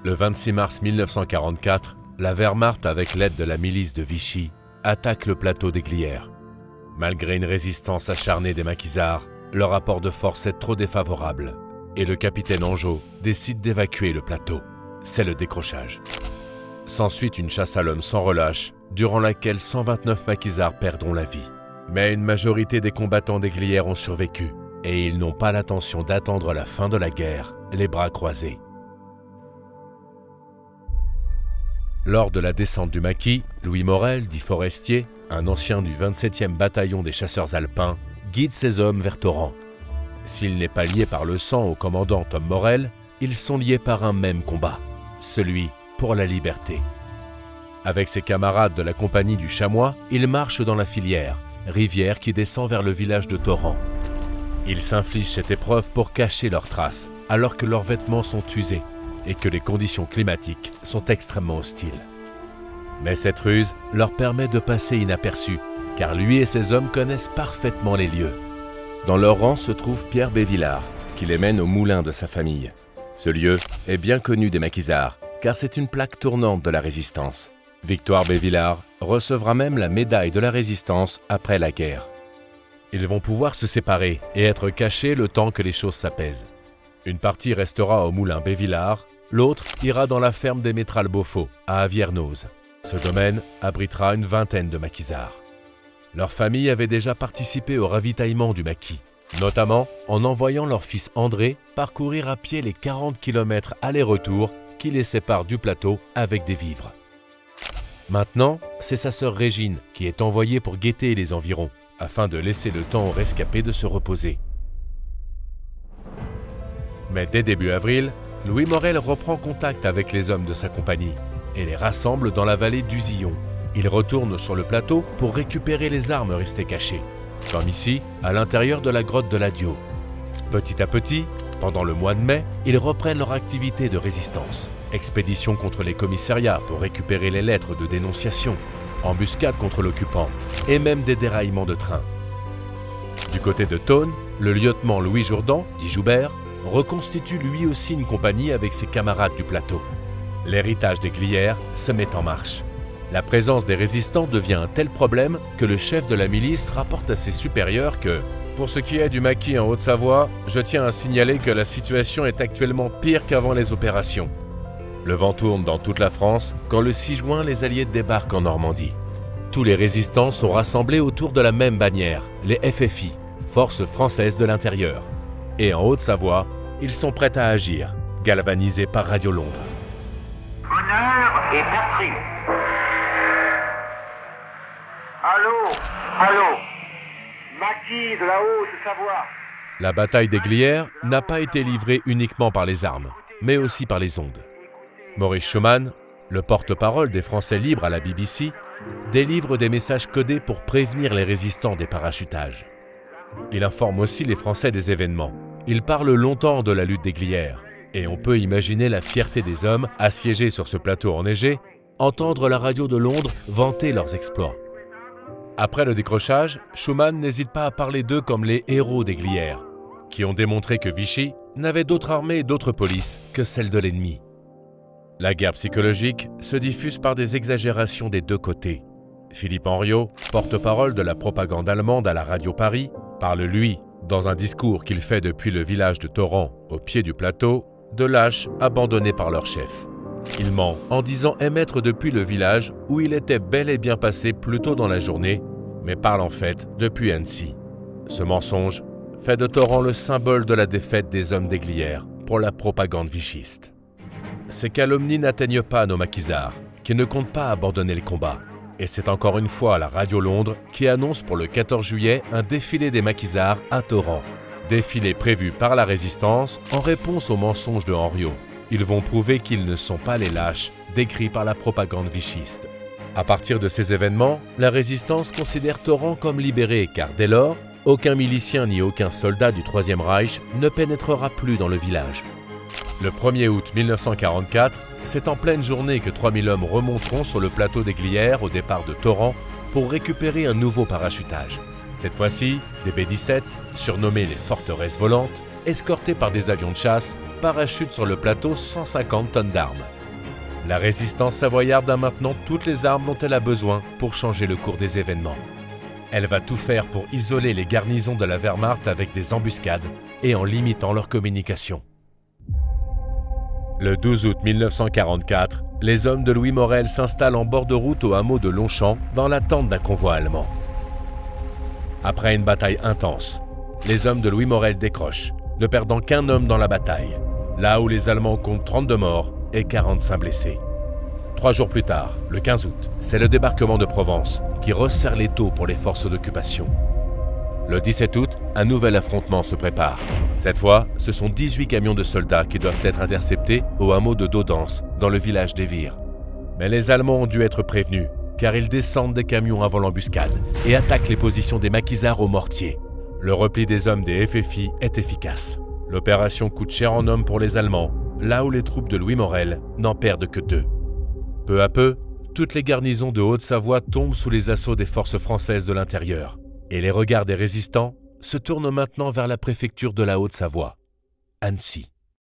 Le 26 mars 1944, la Wehrmacht, avec l'aide de la milice de Vichy, attaque le plateau des Glières. Malgré une résistance acharnée des maquisards, leur rapport de force est trop défavorable et le capitaine Angeot décide d'évacuer le plateau. C'est le décrochage. S'ensuit une chasse à l'homme sans relâche, durant laquelle 129 maquisards perdront la vie. Mais une majorité des combattants des Glières ont survécu et ils n'ont pas l'intention d'attendre la fin de la guerre, les bras croisés. Lors de la descente du maquis, Louis Morel, dit Forestier, un ancien du 27e bataillon des chasseurs alpins, guide ses hommes vers Torrent. S'il n'est pas lié par le sang au commandant Tom Morel, ils sont liés par un même combat, celui pour la liberté. Avec ses camarades de la compagnie du Chamois, il marche dans la Filière, rivière qui descend vers le village de Torrent. Ils s'infligent cette épreuve pour cacher leurs traces, alors que leurs vêtements sont usés et que les conditions climatiques sont extrêmement hostiles. Mais cette ruse leur permet de passer inaperçus, car lui et ses hommes connaissent parfaitement les lieux. Dans leur rang se trouve Pierre Bévillard, qui les mène au moulin de sa famille. Ce lieu est bien connu des maquisards, car c'est une plaque tournante de la Résistance. Victoire Bévillard recevra même la médaille de la Résistance après la guerre. Ils vont pouvoir se séparer et être cachés le temps que les choses s'apaisent. Une partie restera au moulin Bévillard, l'autre ira dans la ferme des Métrales Beaufort, à Aviernoz. Ce domaine abritera une vingtaine de maquisards. Leur famille avait déjà participé au ravitaillement du maquis, notamment en envoyant leur fils André parcourir à pied les 40 km aller-retour qui les séparent du plateau avec des vivres. Maintenant, c'est sa sœur Régine qui est envoyée pour guetter les environs, afin de laisser le temps aux rescapés de se reposer. Mais dès début avril, Louis Morel reprend contact avec les hommes de sa compagnie et les rassemble dans la vallée d'Usillon. Il retourne sur le plateau pour récupérer les armes restées cachées, comme ici, à l'intérieur de la grotte de l'Adio. Petit à petit, pendant le mois de mai, ils reprennent leur activité de résistance. Expédition contre les commissariats pour récupérer les lettres de dénonciation, embuscade contre l'occupant et même des déraillements de train. Du côté de Thônes, le lieutenant Louis Jourdan, dit Joubert, reconstitue lui aussi une compagnie avec ses camarades du plateau. L'héritage des Glières se met en marche. La présence des résistants devient un tel problème que le chef de la milice rapporte à ses supérieurs que « Pour ce qui est du maquis en Haute-Savoie, je tiens à signaler que la situation est actuellement pire qu'avant les opérations. » Le vent tourne dans toute la France quand le 6 juin les Alliés débarquent en Normandie. Tous les résistants sont rassemblés autour de la même bannière, les FFI, Forces françaises de l'intérieur. Et en Haute-Savoie, ils sont prêts à agir, galvanisés par Radio Londres. Honneur et patrie. Allô, allô, maquis de la Haute-Savoie. La bataille des Glières n'a pas été livrée uniquement par les armes, mais aussi par les ondes. Maurice Schumann, le porte-parole des Français libres à la BBC, délivre des messages codés pour prévenir les résistants des parachutages. Il informe aussi les Français des événements. Il parle longtemps de la lutte des Glières, et on peut imaginer la fierté des hommes assiégés sur ce plateau enneigé, entendre la radio de Londres vanter leurs exploits. Après le décrochage, Schumann n'hésite pas à parler d'eux comme les héros des Glières, qui ont démontré que Vichy n'avait d'autre armée et d'autre police que celle de l'ennemi. La guerre psychologique se diffuse par des exagérations des deux côtés. Philippe Henriot, porte-parole de la propagande allemande à la radio Paris, parle lui, dans un discours qu'il fait depuis le village de Torrent, au pied du plateau, de lâches abandonnés par leur chef. Il ment en disant émettre depuis le village où il était bel et bien passé plus tôt dans la journée, mais parle en fait depuis Annecy. Ce mensonge fait de Torrent le symbole de la défaite des hommes des Glières pour la propagande vichiste. Ces calomnies n'atteignent pas nos maquisards, qui ne comptent pas abandonner le combat. Et c'est encore une fois la Radio Londres qui annonce pour le 14 juillet un défilé des maquisards à Torrent. Défilé prévu par la Résistance en réponse aux mensonges de Henriot. Ils vont prouver qu'ils ne sont pas les lâches décrits par la propagande vichiste. À partir de ces événements, la Résistance considère Torrent comme libéré car dès lors, aucun milicien ni aucun soldat du Troisième Reich ne pénétrera plus dans le village. Le 1er août 1944, c'est en pleine journée que 3000 hommes remonteront sur le plateau des Glières au départ de Torrent pour récupérer un nouveau parachutage. Cette fois-ci, des B-17, surnommés les forteresses volantes, escortés par des avions de chasse, parachutent sur le plateau 150 tonnes d'armes. La résistance savoyarde a maintenant toutes les armes dont elle a besoin pour changer le cours des événements. Elle va tout faire pour isoler les garnisons de la Wehrmacht avec des embuscades et en limitant leur communication. Le 12 août 1944, les hommes de Louis Morel s'installent en bord de route au hameau de Longchamp dans l'attente d'un convoi allemand. Après une bataille intense, les hommes de Louis Morel décrochent, ne perdant qu'un homme dans la bataille, là où les Allemands comptent 32 morts et 45 blessés. 3 jours plus tard, le 15 août, c'est le débarquement de Provence qui resserre l'étau pour les forces d'occupation. Le 17 août, un nouvel affrontement se prépare. Cette fois, ce sont 18 camions de soldats qui doivent être interceptés au hameau de Daudance, dans le village d'Évire. Mais les Allemands ont dû être prévenus, car ils descendent des camions avant l'embuscade et attaquent les positions des maquisards au mortier. Le repli des hommes des FFI est efficace. L'opération coûte cher en hommes pour les Allemands, là où les troupes de Louis Morel n'en perdent que 2. Peu à peu, toutes les garnisons de Haute-Savoie tombent sous les assauts des forces françaises de l'intérieur. Et les regards des résistants se tournent maintenant vers la préfecture de la Haute-Savoie, Annecy.